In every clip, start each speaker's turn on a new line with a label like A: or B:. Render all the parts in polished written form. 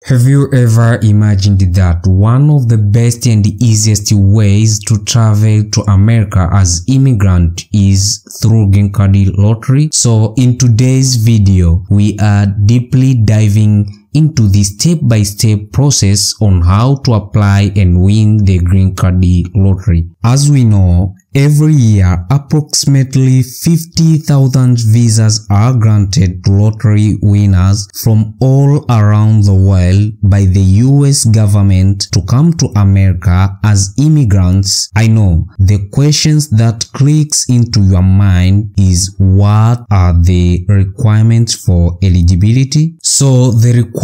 A: Have you ever imagined that one of the best and easiest ways to travel to America as immigrant is through green card lottery? So in today's video, we are deeply diving into the step-by-step process on how to apply and win the green card lottery. As we know, every year approximately 50,000 visas are granted to lottery winners from all around the world by the US government to come to America as immigrants. I know the questions that clicks into your mind is, what are the requirements for eligibility? So the requirements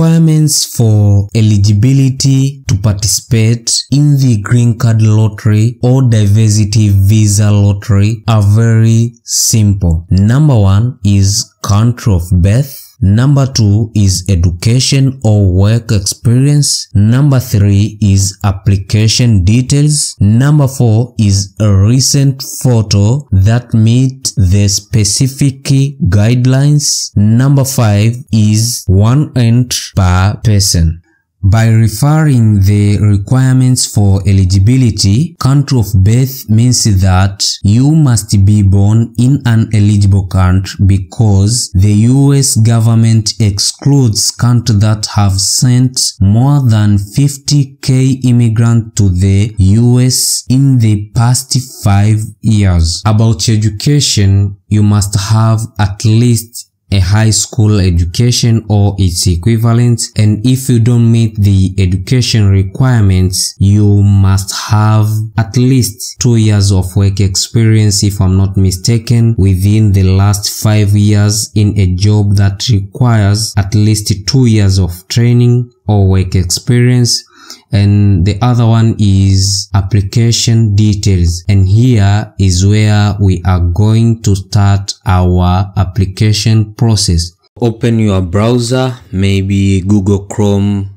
A: for eligibility to participate in the green card lottery or diversity visa lottery are very simple. Number one is country of birth. Number two is education or work experience. Number three is application details. Number four is a recent photo that meet the specific guidelines. Number five is one entry per person. By referring the requirements for eligibility, country of birth means that you must be born in an eligible country because the US government excludes countries that have sent more than 50,000 immigrants to the US in the past 5 years. About education, you must have at least a high school education or its equivalent, and if you don't meet the education requirements, you must have at least 2 years of work experience, if I'm not mistaken, within the last 5 years in a job that requires at least 2 years of training or work experience. And the other one is application details, and here is where we are going to start our application process. Open your browser, maybe Google Chrome,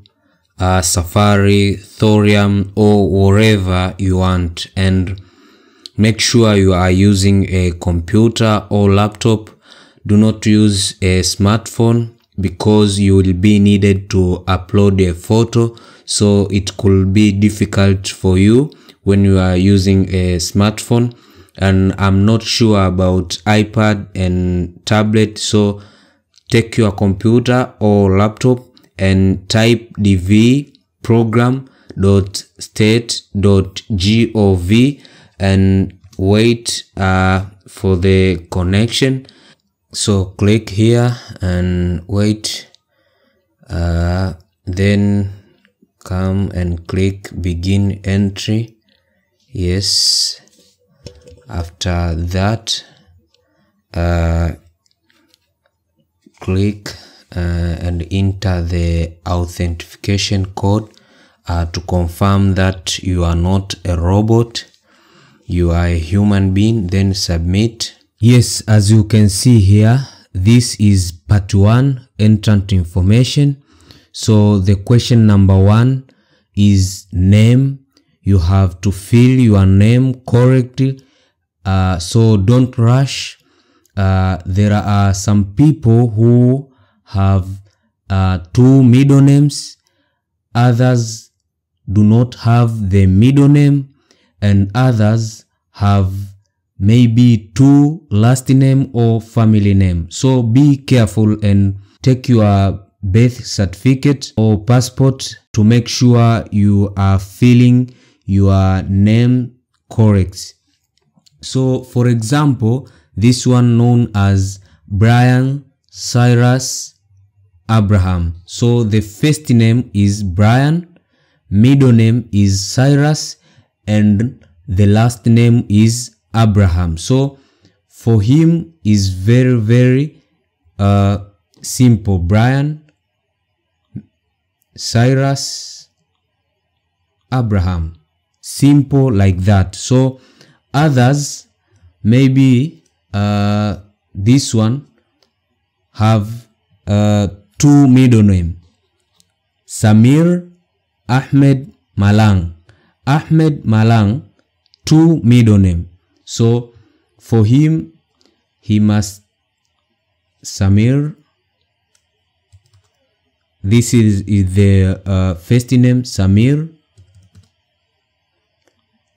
A: Safari, Thorium, or wherever you want, and make sure you are using a computer or laptop. Do not use a smartphone because you will be needed to upload a photo, so it could be difficult for you when you are using a smartphone. And I'm not sure about iPad and tablet, so take your computer or laptop and type dv program.state.gov and wait for the connection. So click here and wait, then come and click begin entry. Yes, after that click and enter the authentication code to confirm that you are not a robot, you are a human being, then submit. Yes, as you can see here, this is part 1, entrant information. So the question number 1 is name. You have to fill your name correctly, so don't rush. There are some people who have 2 middle names, others do not have the middle name, and others have maybe 2 last name or family name. So be careful and take your birth certificate or passport to make sure you are filling your name correct. So for example, this one known as Brian Cyrus Abraham. So the first name is Brian, middle name is Cyrus, and the last name is Abraham. So for him is very simple. Brian Cyrus Abraham, simple like that. So others, maybe this one have 2 middle name, Samir Ahmed Malang. Ahmed Malang, 2 middle name. So for him, he must Samir, This is the first name Samir,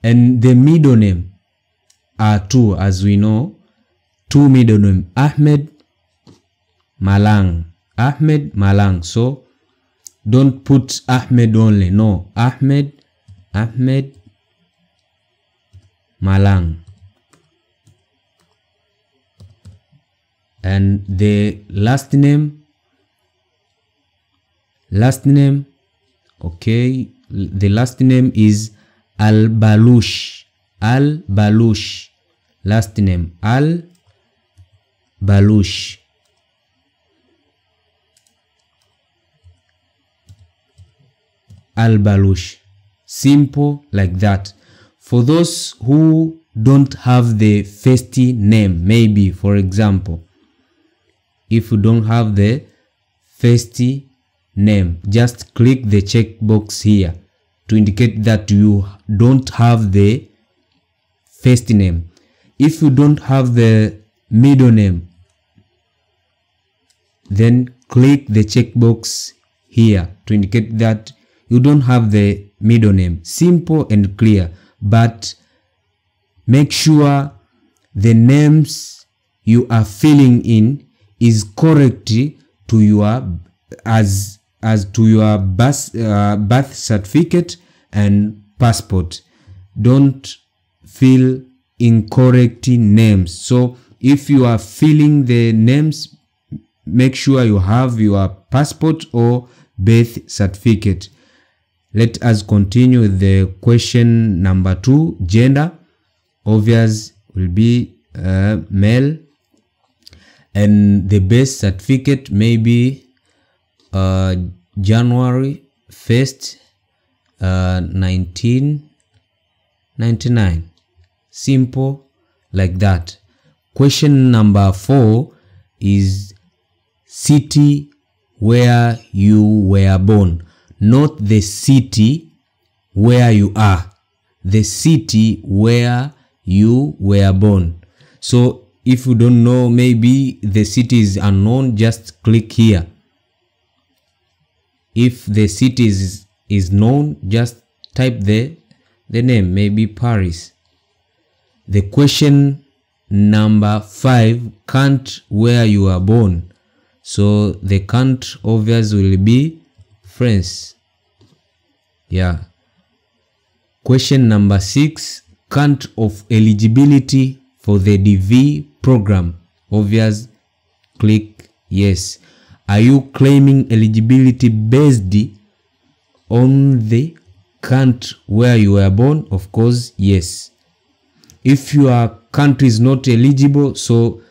A: and the middle name are two, as we know, two middle name, Ahmed, Malang, Ahmed, Malang. So don't put Ahmed only, no, Ahmed, Malang. And the last name, okay, the last name is Al-Balush, last name Al-Balush. Al-Balush, simple like that. For those who don't have the first name, maybe for example, if you don't have the first name, just click the checkbox here to indicate that you don't have the first name. If you don't have the middle name, then click the checkbox here to indicate that you don't have the middle name. Simple and clear, but make sure the names you are filling in is correct to your as to your birth certificate and passport. Don't fill incorrect names. So if you are filling the names, make sure you have your passport or birth certificate. Let us continue with the question number 2. Gender, obvious, will be male, and the birth certificate maybe January 1st, 1999. Simple like that. Question number 4 is city where you were born, not the city where you are, the city where you were born. So if you don't know, maybe the city is unknown, just click here. If the city is known, just type the name, maybe Paris. The question number 5, country where you are born. So the country obvious will be France. Yeah. Question number 6, country of eligibility for the DV program. Obvious, click yes. Are you claiming eligibility based on the country where you were born? Of course, yes. If your country is not eligible, so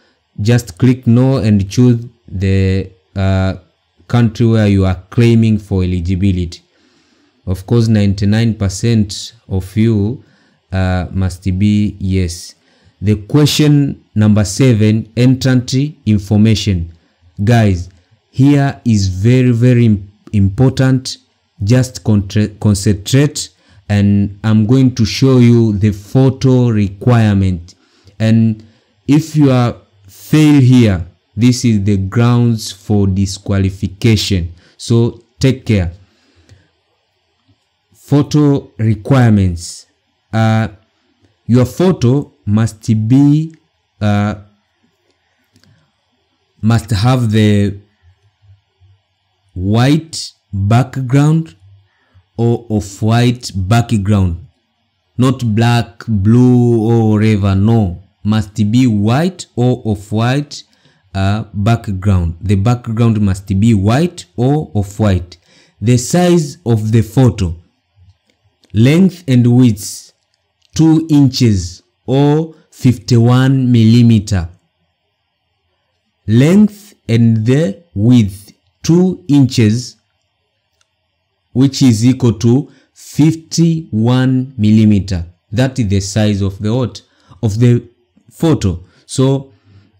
A: just click no and choose the country where you are claiming for eligibility. Of course, 99% of you must be yes. The question number 7, entrant information. Guys, here is very important. Just concentrate, and I'm going to show you the photo requirement. And if you are fail here, this is the grounds for disqualification. So take care. Photo requirements. Your photo must be must have the white background or off-white background, not black, blue or whatever. No, must be white or off-white background. The background must be white or off-white. The size of the photo, length and width 2 inches or 51 millimeter. Length and the width 2 inches, which is equal to 51 millimeter. That is the size of the photo. So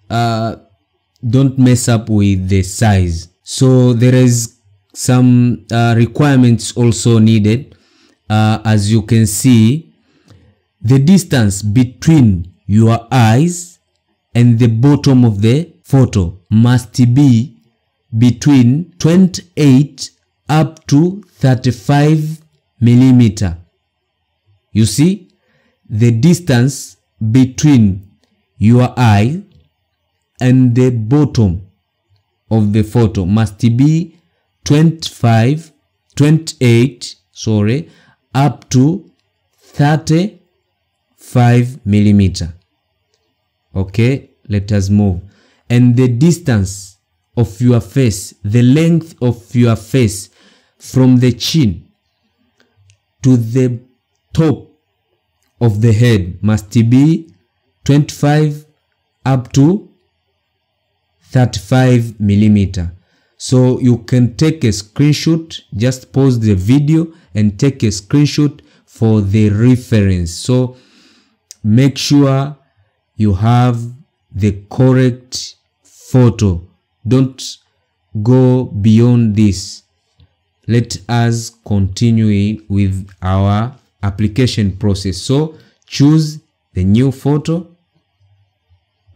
A: don't mess up with the size. So there is some requirements also needed. As you can see, the distance between your eyes and the bottom of the photo must be between 28 up to 35 millimeter. You see, the distance between your eye and the bottom of the photo must be 28 up to 35 millimeter. Okay, let us move. And the distance of your face, the length of your face from the chin to the top of the head must be 25 up to 35 millimeter. So you can take a screenshot, just pause the video and take a screenshot for the reference. So make sure you have the correct photo. Don't go beyond this. Let us continue with our application process. So choose the new photo.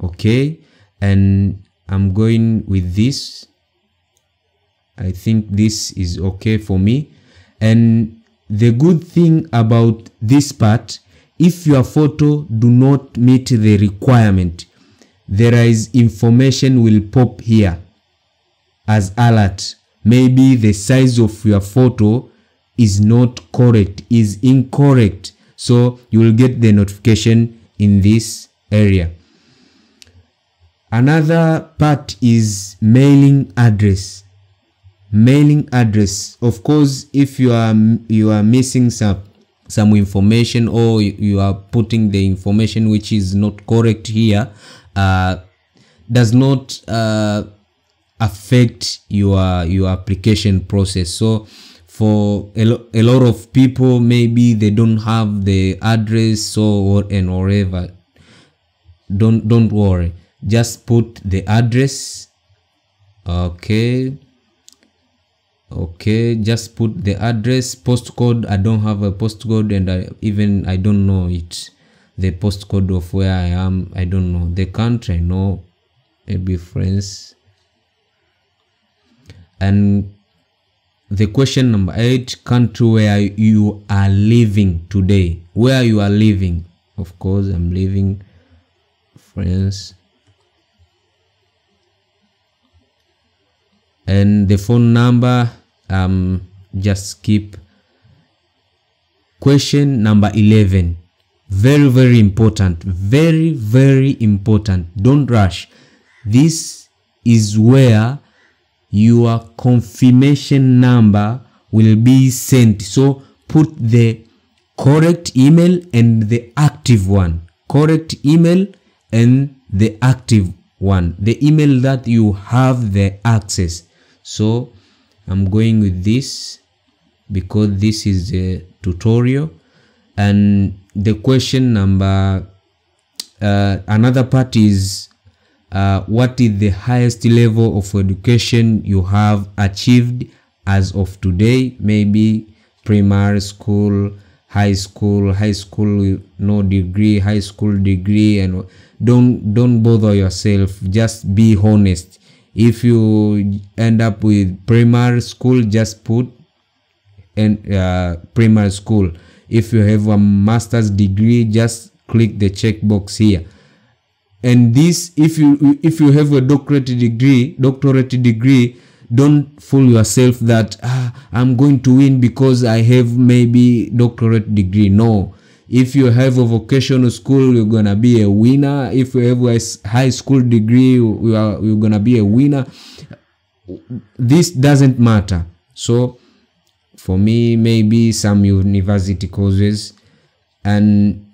A: Okay, and I'm going with this. I think this is okay for me. And the good thing about this part, if your photo do not meet the requirement, there is information will pop here as alert. Maybe the size of your photo is not correct, is incorrect. So you will get the notification in this area. Another part is mailing address. Mailing address. Of course, if you are missing some information, or you are putting the information which is not correct here, does not affect your application process. So for a lot of people, maybe they don't have the address or whatever. Don't worry. Just put the address. Okay, just put the address. Postcode, I don't have a postcode, and I don't know it, the postcode of where I am. I don't know the country. I know maybe France. And the question number 8, country where you are living today. Where you are living. Of course, I'm living France. And the phone number, just skip. Question number 11, very important, very important. Don't rush. This is where your confirmation number will be sent. So put the correct email and the active one. Correct email and the active one, the email that you have the access. So I'm going with this because this is a tutorial. And the question number, another part is what is the highest level of education you have achieved as of today? Maybe primary school, high school with no degree, high school degree. And don't bother yourself, just be honest. If you end up with primary school, just put primary school. If you have a master's degree, just click the checkbox here. And this, if you have a doctorate degree, don't fool yourself that I'm going to win because I have maybe doctorate degree. No. If you have a vocational school, you're gonna be a winner. If you have a high school degree, you're gonna be a winner. This doesn't matter. So for me, maybe some university courses. And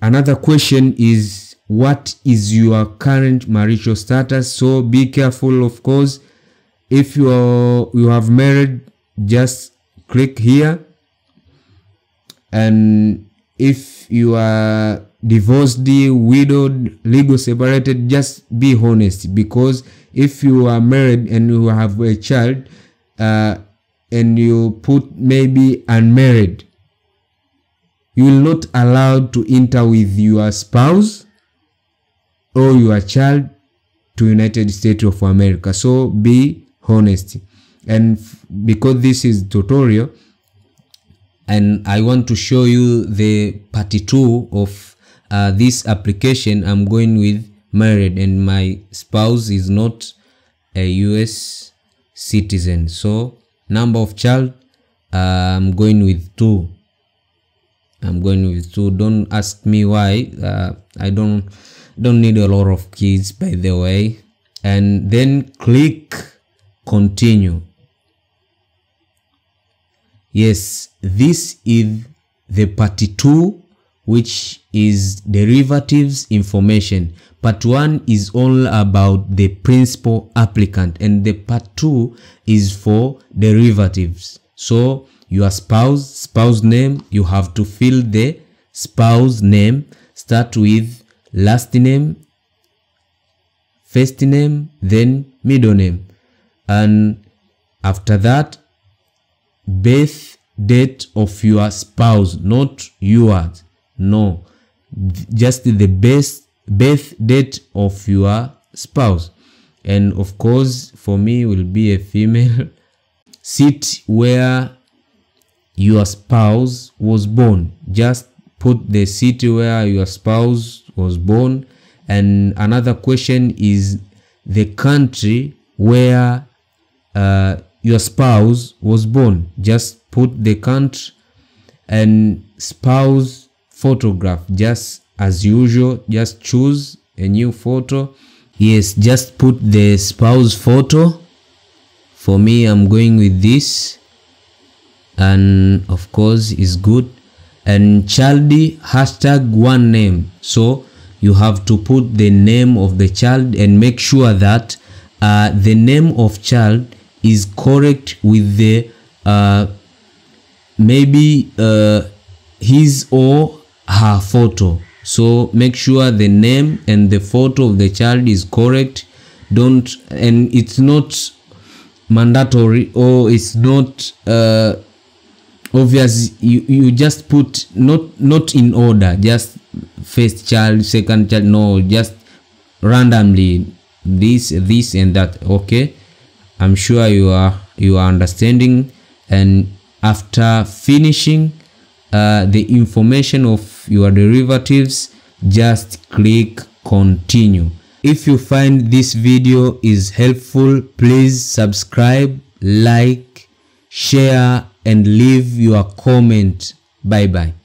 A: another question is, what is your current marital status? So be careful, of course. If you have married, just click here. And if you are divorced, widowed, legal separated, just be honest. Because if you are married and you have a child, and you put maybe unmarried, you will not allowed to enter with your spouse or your child to United States of America. So be honest. And because this is tutorial and I want to show you the part 2 of this application, I'm going with married and my spouse is not a US citizen. So number of child, I'm going with 2. Don't ask me why. I don't need a lot of kids, by the way. And then click continue. Yes, this is the part 2, which is derivatives information. Part 1 is all about the principal applicant, and the part 2 is for derivatives. So your spouse name, you have to fill the spouse name. Start with last name, first name, then middle name, and after that birth date of your spouse, not yours, no, just the birth date of your spouse. And of course for me will be a female. City where your spouse was born, just put the city where your spouse was born. And another question is the country where your spouse was born, just put the country. And spouse photograph, just as usual, just choose a new photo. Yes, just put the spouse photo. For me, I'm going with this, and of course is good. And child hashtag one name, so you have to put the name of the child and make sure that the name of child is correct with the maybe his or her photo. So make sure the name and the photo of the child is correct. And it's not mandatory, or it's not obvious. You just put not in order, just first child, second child, no, just randomly this and that. Okay, I'm sure you are understanding. And after finishing the information of your derivatives, just click continue. If you find this video is helpful, please subscribe, like, share, and leave your comment. Bye bye.